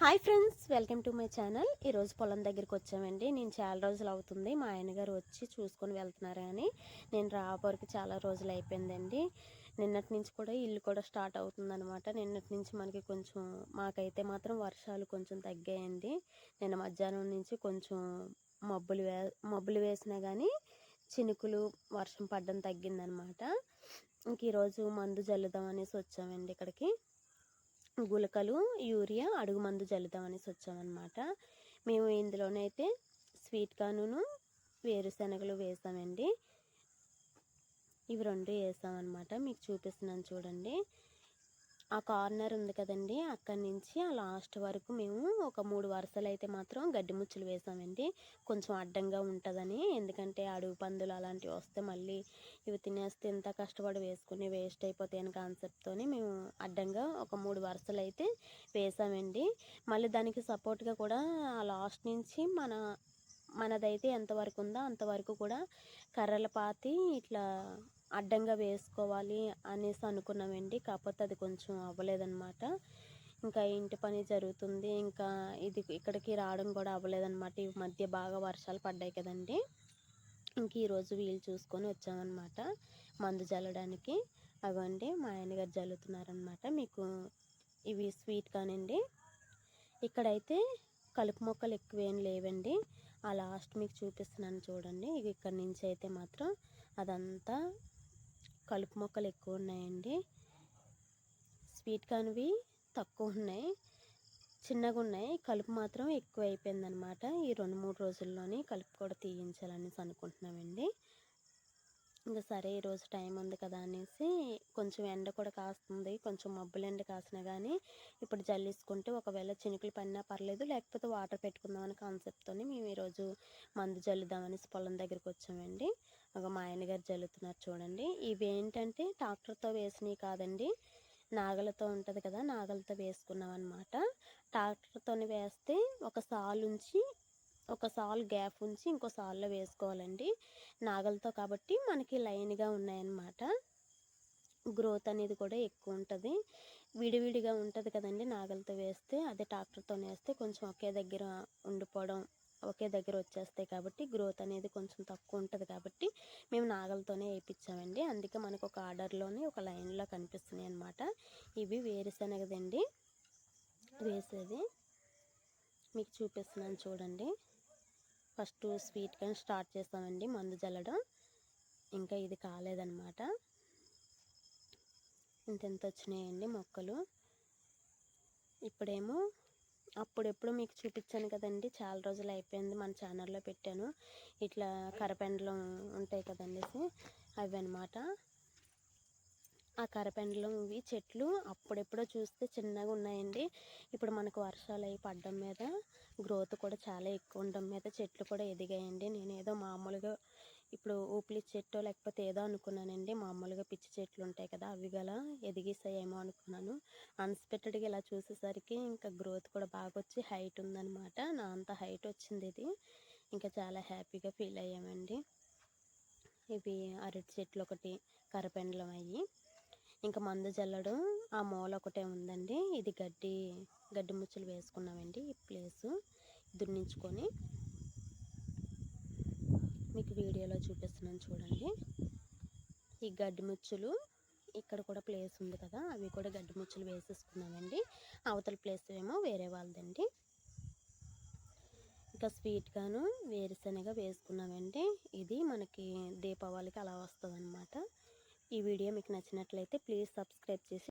Hi friends, welcome to my channel. ఈరోజు పొలం దగ్గరికి వచ్చామండి. నేను చాలా రోజులు అవుతుంది మా ఆయనగారు వచ్చి చూసుకొని వెళ్తున్నారు, కానీ నేను రావడానికి చాలా రోజులు అయిపోయిందండి. నిన్నటి నుంచి కూడా ఇల్లు కూడా స్టార్ట్ అవుతుందన్నమాట. నిన్నటి నుంచి మనకి కొంచెం మాకైతే మాత్రం వర్షాలు కొంచెం తగ్గాయండి. నిన్న మధ్యాహ్నం నుంచి కొంచెం మబ్బులు వేసినా కానీ చినుకులు వర్షం పడడం తగ్గిందనమాట. ఇంక ఈరోజు మందు జల్లుదాం అనేసి వచ్చామండి ఇక్కడికి. గులకలు, యూరియా, అడుగు మందు జల్లుదాం అనేసి వచ్చామన్నమాట. మేము ఇందులోనైతే స్వీట్ కార్న్, వేరుశనగలు వేసామండి. ఇవి రెండు వేసామన్నమాట. మీకు చూపిస్తున్నాను చూడండి. ఆ కార్నర్ ఉంది కదండి, అక్కడి నుంచి ఆ లాస్ట్ వరకు మేము ఒక 3 వరుసలు అయితే మాత్రం గడ్డి ముచ్చులు వేసామండి. కొంచెం అడ్డంగా ఉంటుందని, ఎందుకంటే అడుగు పందులు అలాంటివి వస్తే మళ్ళీ ఇవి తినేస్తే ఇంత కష్టపడి వేసుకుని వేస్ట్ అయిపోతాయి అని కాన్సెప్ట్తోని మేము అడ్డంగా ఒక 3 వరుసలు అయితే వేసామండి. మళ్ళీ దానికి సపోర్ట్గా కూడా ఆ లాస్ట్ నుంచి మనదైతే ఎంతవరకు ఉందో అంతవరకు కూడా కర్రల పాతి ఇట్లా అడ్డంగా వేసుకోవాలి అనేసి అనుకున్నామండి. కాకపోతే అది కొంచెం అవ్వలేదన్నమాట. ఇంకా ఇంటి పని జరుగుతుంది, ఇంకా ఇక్కడికి రావడం కూడా అవ్వలేదన్నమాట. ఈ మధ్య బాగా వర్షాలు పడ్డాయి కదండి. ఇంక ఈరోజు వీలు చూసుకొని వచ్చామన్నమాట మందు జల్లడానికి. అవండి మా ఆయనగారు జల్లుతున్నారనమాట. మీకు ఇవి స్వీట్ కానండి. ఇక్కడైతే కలుపు మొక్కలు ఎక్కువేం లేవండి. ఆ లాస్ట్ మీకు చూపిస్తున్నాను చూడండి. ఇవి ఇక్కడ నుంచి అయితే మాత్రం అదంతా కలుపు మొక్కలు ఎక్కువ ఉన్నాయండి. స్వీట్ కార్న్వి తక్కువ ఉన్నాయి, చిన్నగా ఉన్నాయి. కలుపు మాత్రం ఎక్కువ అయిపోయిందనమాట. ఈ 2-3 రోజుల్లోనే కలుపు కూడా తీయించాలనేసి అనుకుంటున్నామండి. ఇంకా సరే ఈరోజు టైం ఉంది కదా అనేసి, కొంచెం ఎండ కూడా కాస్తుంది, కొంచెం మబ్బులు ఎండ కాసినా కానీ ఇప్పుడు జల్లేసుకుంటే ఒకవేళ చినుకులు పడినా పర్లేదు, లేకపోతే వాటర్ పెట్టుకుందామని కాన్సెప్ట్తోని మేము ఈరోజు మందు జల్లుదామనేసి పొలం దగ్గరికి వచ్చామండి. ఒక మా ఆయనగారు జల్లుతున్నారు చూడండి. ఇవి ఏంటంటే ట్రాక్టర్తో వేసినవి కాదండి, నాగలతో ఉంటుంది కదా, నాగలతో వేసుకున్నాం అనమాట. ట్రాక్టర్తో వేస్తే ఒక సాల్ గ్యాప్ ఉంచి ఇంకో సాల్లో వేసుకోవాలండి. నాగలతో కాబట్టి మనకి లైన్గా ఉన్నాయన్నమాట. గ్రోత్ అనేది కూడా ఎక్కువ ఉంటుంది. విడివిడిగా ఉంటుంది కదండి నాగలతో వేస్తే. అదే ట్రాక్టర్తో వేస్తే కొంచెం ఒకే దగ్గర ఉండిపోవడం, ఒకే దగ్గర వచ్చేస్తాయి కాబట్టి గ్రోత్ అనేది కొంచెం తక్కువ ఉంటుంది. కాబట్టి మేము నాగలతోనే వేయించామండి. అందుకే మనకు ఒక ఆర్డర్లోనే ఒక లైన్లో కనిపిస్తున్నాయి అన్నమాట. ఇవి వేరుశనగదండి వేసేది. మీకు చూపిస్తున్నాను చూడండి. ఫస్ట్ స్వీట్ కార్న్ స్టార్ట్ చేస్తామండి మందు జల్లడం. ఇంకా ఇది కాలేదన్నమాట. ఇంతెంత వచ్చినాయండి మొక్కలు. ఇప్పుడేమో అప్పుడెప్పుడు మీకు చూపించాను కదండి, చాలా రోజులు అయిపోయింది, మన ఛానల్లో పెట్టాను. ఇట్లా కరపెండలం ఉంటాయి కదండి, అవి అనమాట. ఆ కరపెండలం ఇవి చెట్లు అప్పుడెప్పుడో చూస్తే చిన్నగా ఉన్నాయండి. ఇప్పుడు మనకు వర్షాలు అవి పడడం మీద గ్రోత్ కూడా చాలా ఎక్కువ ఉండడం మీద చెట్లు కూడా ఎదిగాయండి. నేను ఏదో మామూలుగా ఇప్పుడు ఊపిలి చెట్టు లేకపోతే ఏదో అనుకున్నానండి. మామూలుగా పిచ్చి చెట్లు ఉంటాయి కదా, అవి గల ఎదిగిస్తాయేమో అనుకున్నాను. అన్ఎక్స్పెక్టెడ్గా ఇలా చూసేసరికి ఇంకా గ్రోత్ కూడా బాగా వచ్చి హైట్ ఉందన్నమాట. నా అంత హైట్ వచ్చింది ఇది. ఇంకా చాలా హ్యాపీగా ఫీల్ అయ్యామండి. ఇవి అరటి చెట్లు ఒకటి, కరపెండలం అయ్యి. ఇంకా మందు జల్లడం ఆ మూల ఒకటే ఉందండి. ఇది గడ్డి ముచ్చులు వేసుకున్నామండి. ఈ ప్లేసు దున్నించుకొని మీకు వీడియోలో చూపిస్తున్నాను చూడండి. ఈ గడ్డి ముచ్చులు ఇక్కడ కూడా ప్లేస్ ఉంది కదా, అవి కూడా గడ్డి ముచ్చులు వేసేసుకున్నామండి. అవతల ప్లేస్ ఏమో వేరే వాళ్ళదండి. ఇంకా స్వీట్ గాను వేరుశనగ వేసుకున్నామండి. ఇది మనకి దీపావళికి అలా వస్తుంది అనమాట. ఈ వీడియో మీకు నచ్చినట్లయితే ప్లీజ్ సబ్స్క్రైబ్ చేసి